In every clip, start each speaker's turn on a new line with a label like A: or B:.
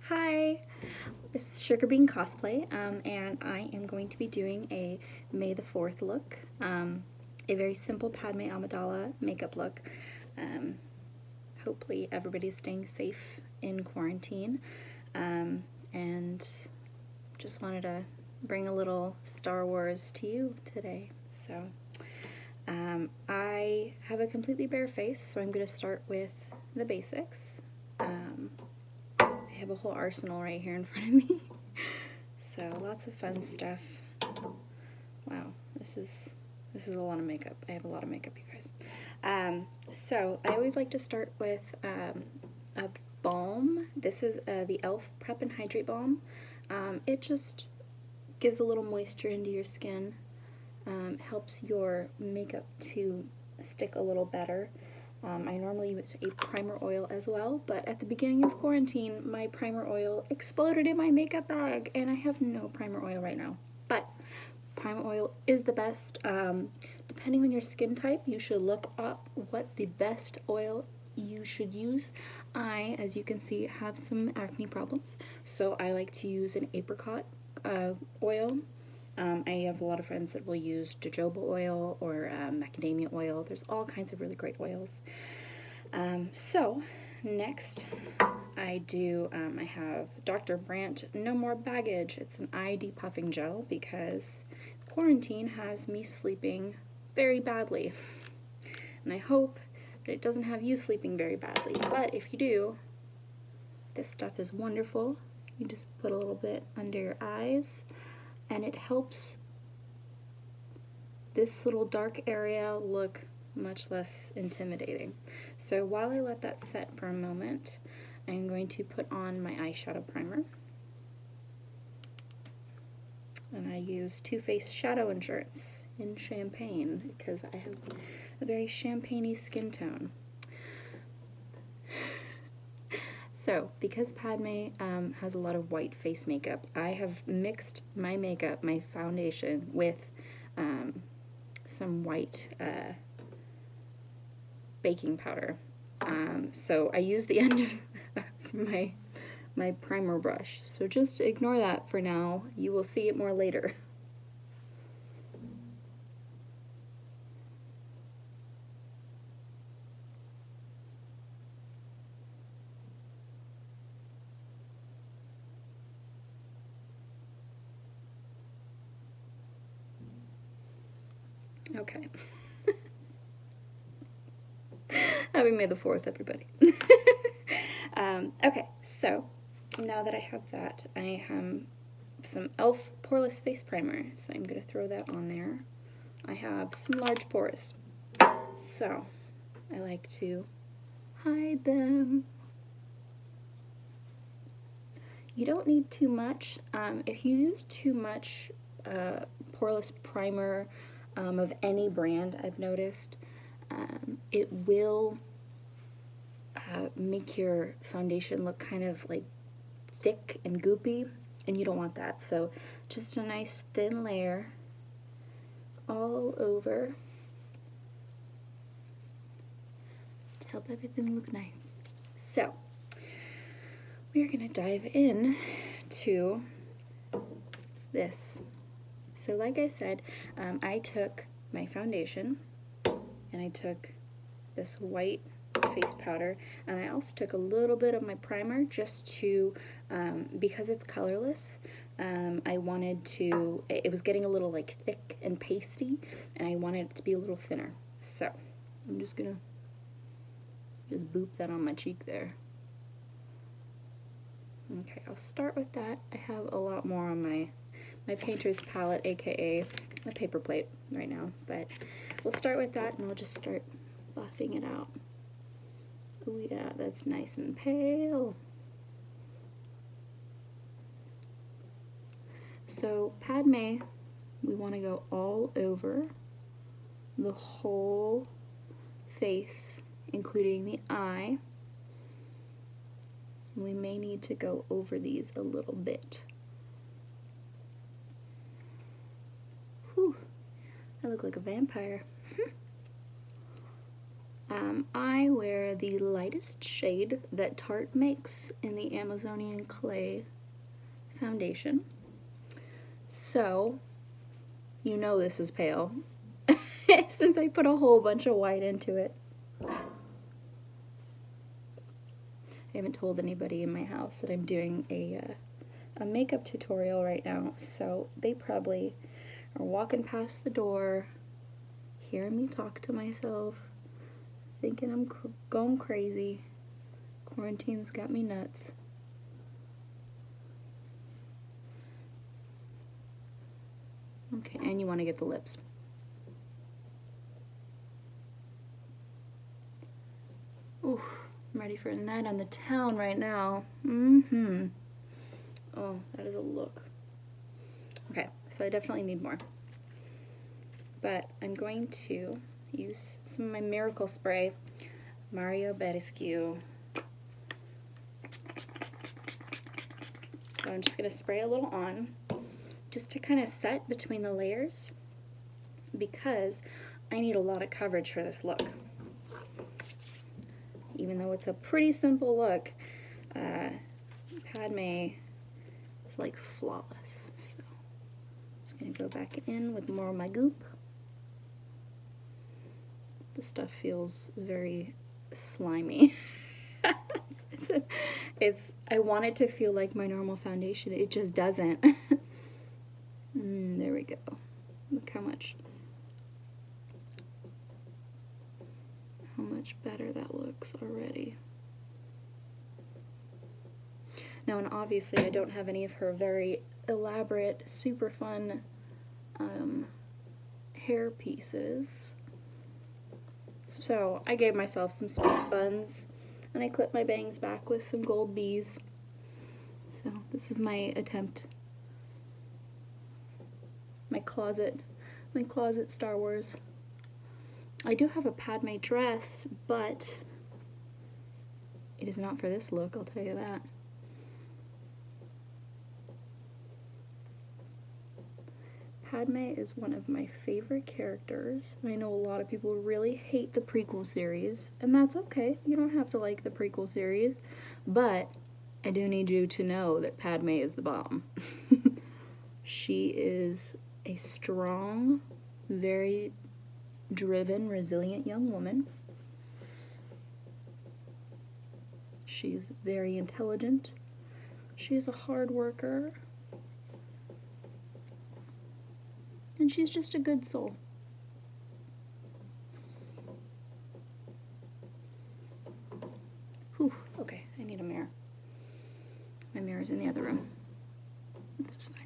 A: Hi, this is Sugar Bean Cosplay, and I am going to be doing a May the 4th look, a very simple Padme Amidala makeup look. Hopefully everybody's staying safe in quarantine, and just wanted to bring a little Star Wars to you today. So I have a completely bare face, so I'm going to start with the basics. I have a whole arsenal right here in front of me. So lots of fun stuff. Wow, this is a lot of makeup. I have a lot of makeup, you guys. So I always like to start with a balm. This is the e.l.f. Preppin Hydrate Balm. It just gives a little moisture into your skin, helps your makeup to stick a little better. I normally use a primer oil as well, but at the beginning of quarantine, my primer oil exploded in my makeup bag, and I have no primer oil right now. But primer oil is the best. Depending on your skin type, you should look up what the best oil you should use. I, as you can see, have some acne problems, so I like to use an apricot oil. I have a lot of friends that will use jojoba oil or macadamia oil. There's all kinds of really great oils. So next I have Dr. Brandt No More Baggage. It's an eye depuffing gel because quarantine has me sleeping very badly. And I hope that it doesn't have you sleeping very badly. But if you do, this stuff is wonderful. You just put a little bit under your eyes, and it helps this little dark area look much less intimidating. So while I let that set for a moment, I'm going to put on my eyeshadow primer. And I use Too Faced Shadow Insurance in Champagne because I have a very champagne-y skin tone. So, because Padme has a lot of white face makeup, I have mixed my makeup, my foundation, with some white baking powder. So I use the end of my primer brush. So just ignore that for now. You will see it more later. Okay. Happy May the 4th, everybody. Okay, so now that I have that, I have some e.l.f. Poreless Face Primer, so I'm going to throw that on there. I have some large pores, so I like to hide them. You don't need too much. If you use too much poreless primer of any brand, I've noticed, it will make your foundation look kind of like thick and goopy, and you don't want that. So just a nice thin layer all over to help everything look nice. So we're gonna dive in to this. So like I said, I took my foundation and I took this white face powder, and I also took a little bit of my primer just to, because it's colorless, I wanted to, it was getting a little like thick and pasty, and I wanted it to be a little thinner. So I'm just gonna just boop that on my cheek there. Okay, I'll start with that. I have a lot more on my painter's palette, aka my paper plate right now, but we'll start with that and we'll just start buffing it out. Oh yeah, that's nice and pale. So Padme, we want to go all over the whole face, including the eye. We may need to go over these a little bit. Whew, I look like a vampire. I wear the lightest shade that Tarte makes in the Amazonian Clay foundation. So, you know this is pale since I put a whole bunch of white into it. I haven't told anybody in my house that I'm doing a makeup tutorial right now, so they probably are walking past the door, hearing me talk to myself, thinking I'm going crazy. Quarantine's got me nuts. Okay, and you want to get the lips. Ooh, I'm ready for a night on the town right now. Oh, that is a look. Okay, so I definitely need more. But I'm going to use some of my Miracle Spray, Mario Badescu. So I'm just going to spray a little on, just to kind of set between the layers, because I need a lot of coverage for this look. Even though it's a pretty simple look, Padme is like flawless. So I'm just going to go back in with more of my goop. The stuff feels very slimy. I want it to feel like my normal foundation. It just doesn't. There we go. Look how much better that looks already. Now, and obviously I don't have any of her very elaborate, super fun hair pieces. So I gave myself some space buns, and I clipped my bangs back with some gold bees. So this is my attempt. My closet Star Wars. I do have a Padme dress, but it is not for this look, I'll tell you that. Padme is one of my favorite characters, and I know a lot of people really hate the prequel series, and that's okay. You don't have to like the prequel series, but I do need you to know that Padme is the bomb. She is a strong, very driven, resilient young woman. She's very intelligent. She's a hard worker. And she's just a good soul. Whew, okay, I need a mirror. My mirror's in the other room. This is fine.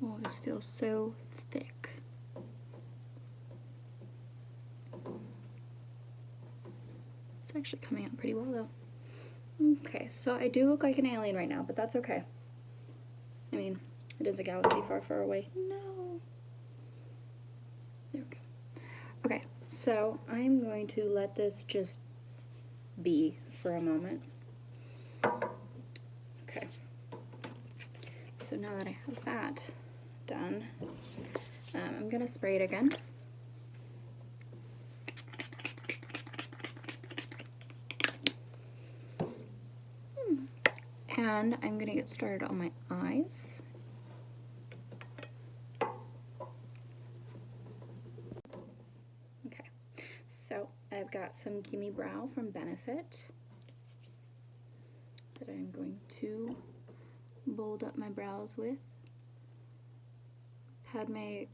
A: Oh, this feels so thick. It's actually coming out pretty well though. Okay, so I do look like an alien right now, but that's okay. I mean, it is a galaxy far, far away. No. There we go. Okay, so I'm going to let this just be for a moment. Okay. So now that I have that done, I'm going to spray it again. And I'm going to get started on my eyes. Okay, so I've got some Gimme Brow from Benefit that I'm going to bold up my brows with. Padme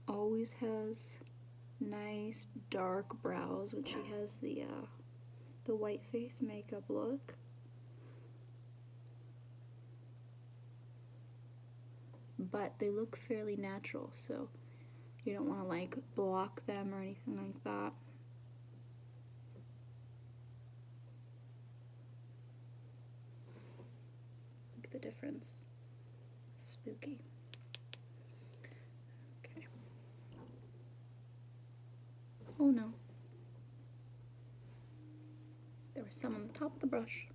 A: always has nice dark brows when she has the white face makeup look. But they look fairly natural, so you don't want to like block them or anything like that. Look at the difference. Spooky. Okay. Oh no. There was some on the top of the brush.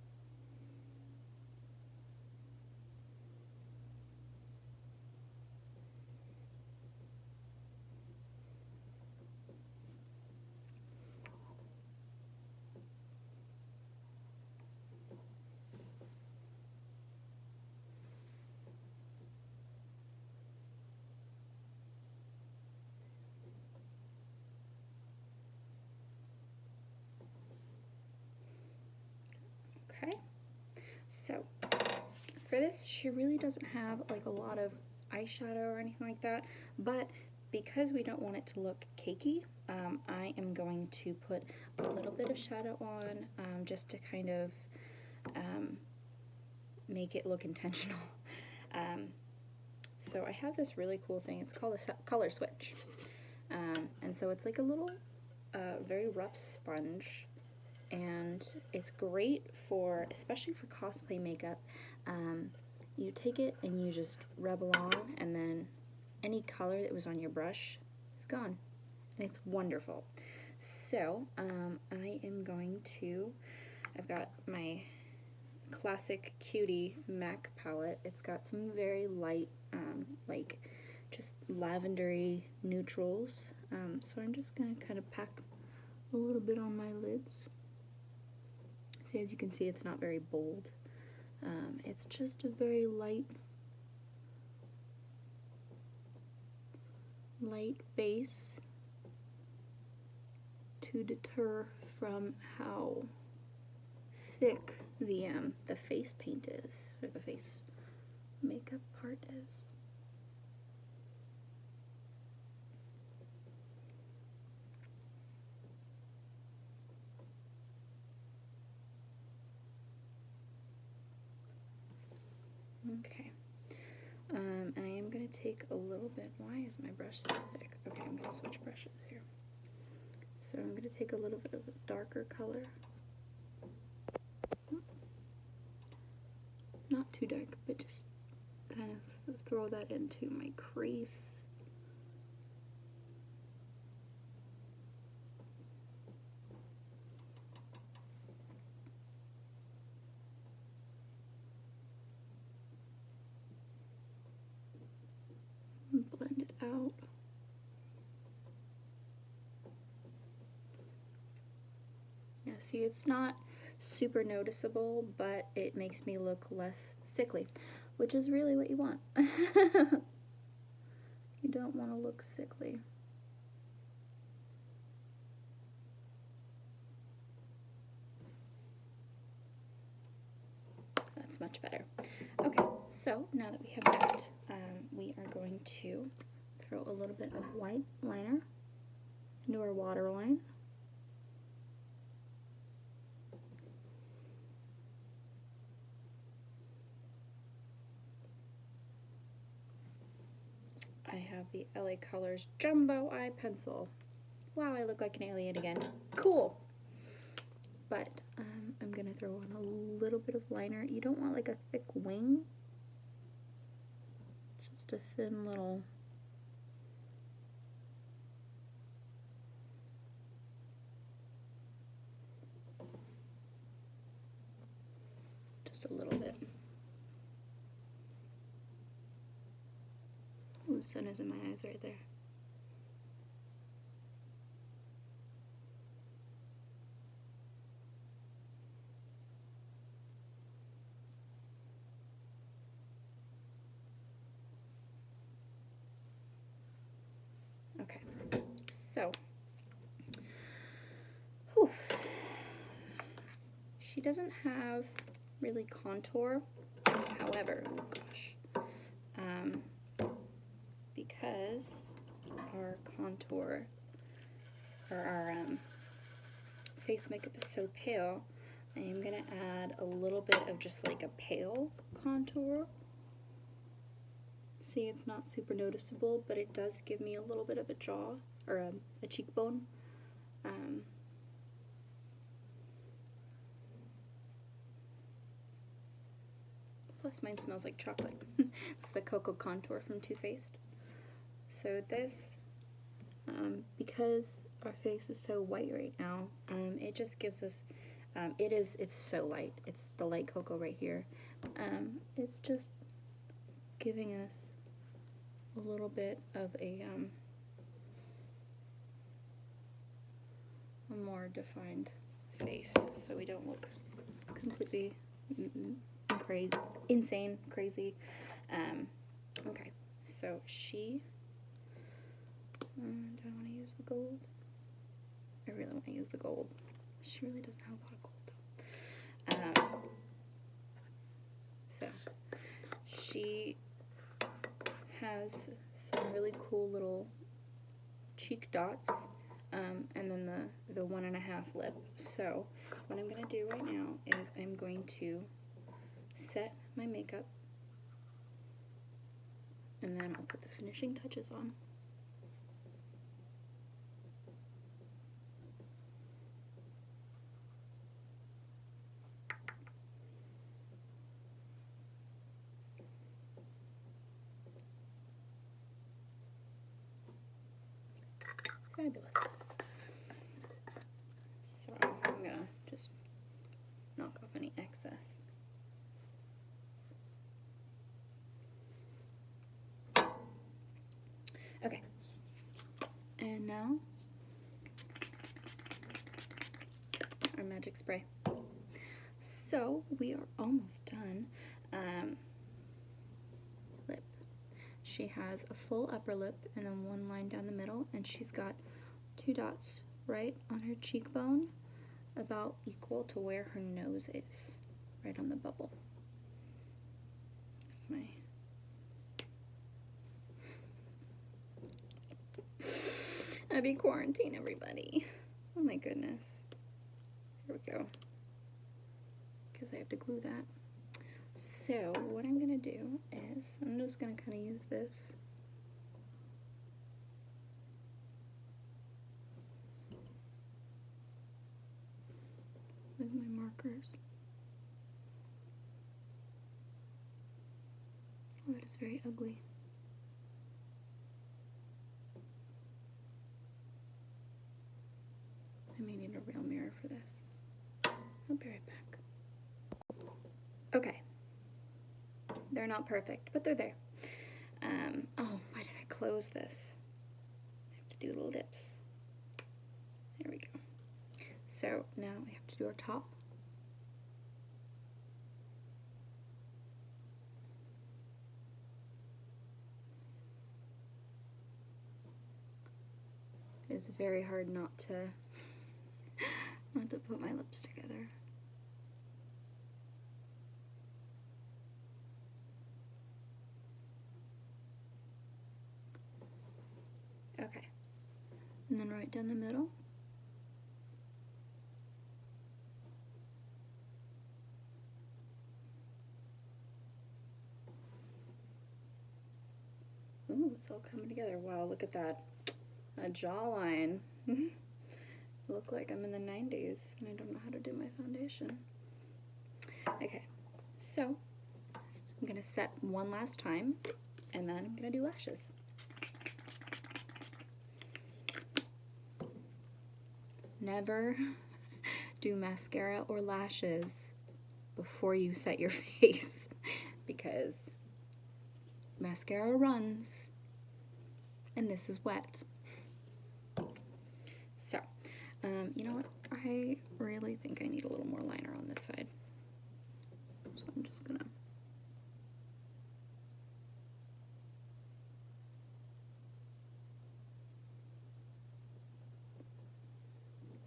A: So for this, she really doesn't have like a lot of eyeshadow or anything like that, but because we don't want it to look cakey, I am going to put a little bit of shadow on, just to kind of make it look intentional. So I have this really cool thing. It's called a color switch. And so it's like a little very rough sponge, and it's great for, especially for cosplay makeup. You take it and you just rub along, and then any color that was on your brush is gone, and it's wonderful. So I am going to, I've got my classic Cutie MAC palette. It's got some very light, like just lavendery neutrals. So I'm just gonna kind of pack a little bit on my lids. See, as you can see, it's not very bold. It's just a very light base to deter from how thick the face paint is, or the face makeup part is. Okay, and I am going to take a little bit, why is my brush so thick? Okay, I'm going to switch brushes here. So I'm going to take a little bit of a darker color. Not too dark, but just kind of throw that into my crease. Blend it out. Yeah, see, it's not super noticeable, but it makes me look less sickly, which is really what you want. You don't want to look sickly. That's much better. Okay, so now that we have that, we are going to throw a little bit of white liner into our waterline. I have the LA Colors Jumbo Eye Pencil. Wow, I look like an alien again. Cool! But I'm going to throw on a little bit of liner. You don't want like a thick wing. Just a thin little... just a little bit. Ooh, the sun is in my eyes right there. Okay, so, whew. She doesn't have really contour, however, oh gosh, because our contour, or our face makeup is so pale, I am going to add a little bit of just like a pale contour. See, it's not super noticeable, but it does give me a little bit of a jaw, or a cheekbone. Plus mine smells like chocolate. It's the Cocoa Contour from Too Faced. So this, because our face is so white right now, it just gives us, it's so light. It's the light cocoa right here. It's just giving us a little bit of a more defined face, so we don't look completely crazy, insane, crazy. Okay, so she, do I want to use the gold? I really want to use the gold. She really doesn't have a lot of gold though. she has some really cool little cheek dots, and then the 1.5 lip. So what I'm going to do right now is I'm going to set my makeup, and then I'll put the finishing touches on. Fabulous. So I'm gonna just knock off any excess. Okay, and now our magic spray. So we are almost done. Lip. She has a full upper lip and then one line down the middle, and she's got 2 dots right on her cheekbone, about equal to where her nose is, right on the bubble. Happy quarantine, everybody. Oh my goodness. Here we go. Because I have to glue that. So what I'm gonna do is I'm just gonna kind of use this with my markers. Oh, that is very ugly. I may need a real mirror for this. I'll be right back. Okay. They're not perfect, but they're there. Oh, why did I close this? I have to do the lips. There we go. So now we have to do our top. It is very hard not to put my lips together. Okay, and then right down the middle. Ooh, it's all coming together. Wow, look at that. A jawline. Look like I'm in the 90s and I don't know how to do my foundation. Okay, so I'm gonna set one last time and then I'm gonna do lashes. Never do mascara or lashes before you set your face because mascara runs and this is wet. So, you know what? I really think I need a little more liner on this side. So I'm just gonna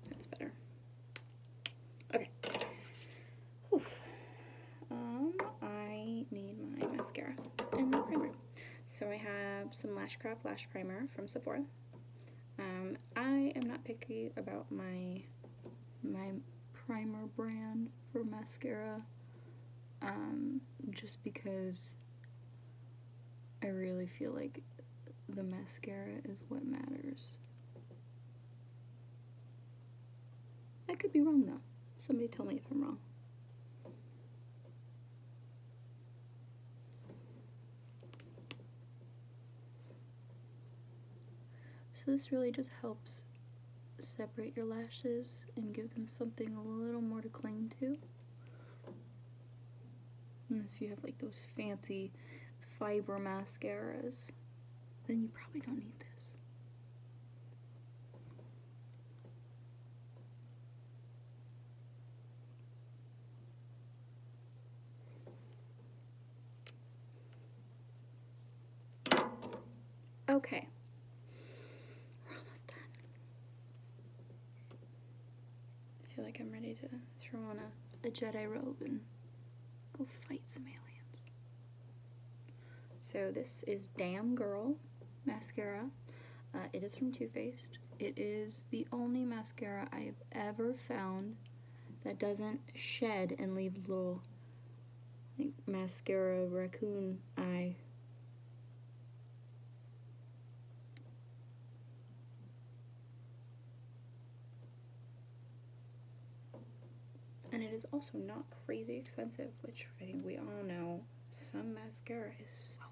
A: that's better. Okay. Whew. I need my mascara and my primer. So I have some Lashcraft Lash Primer from Sephora. I am not picky about my primer brand for mascara, just because I really feel like the mascara is what matters. I could be wrong though. Somebody tell me if I'm wrong. So this really just helps separate your lashes and give them something a little more to cling to. Unless you have like those fancy fiber mascaras, then you probably don't need this. Okay. We're almost done. I feel like I'm ready to throw on a Jedi robe and go fight some aliens. So this is Damn Girl mascara. It is from Too Faced. It is the only mascara I've ever found that doesn't shed and leave little, like, mascara raccoon eye. And it is also not crazy expensive, which I think we all know some mascara is so expensive.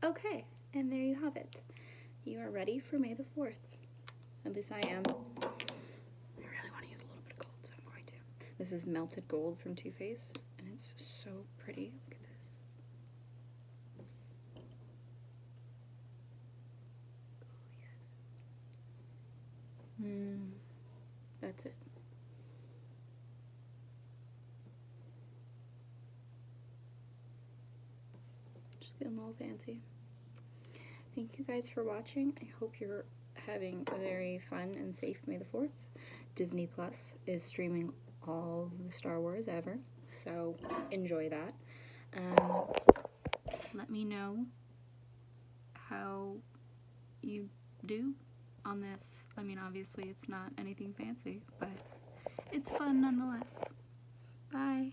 A: Okay, and there you have it. You are ready for May the 4th. At least I am. I really want to use a little bit of gold, so I'm going to. This is Melted Gold from Too Faced, and it's so pretty. Look at this. Oh, yeah. That's it. Just getting a little fancy. Thank you guys for watching. I hope you're having a very fun and safe May the 4th. Disney Plus is streaming all the Star Wars ever, so enjoy that. Let me know how you do on this. I mean, obviously it's not anything fancy, but it's fun nonetheless. Bye.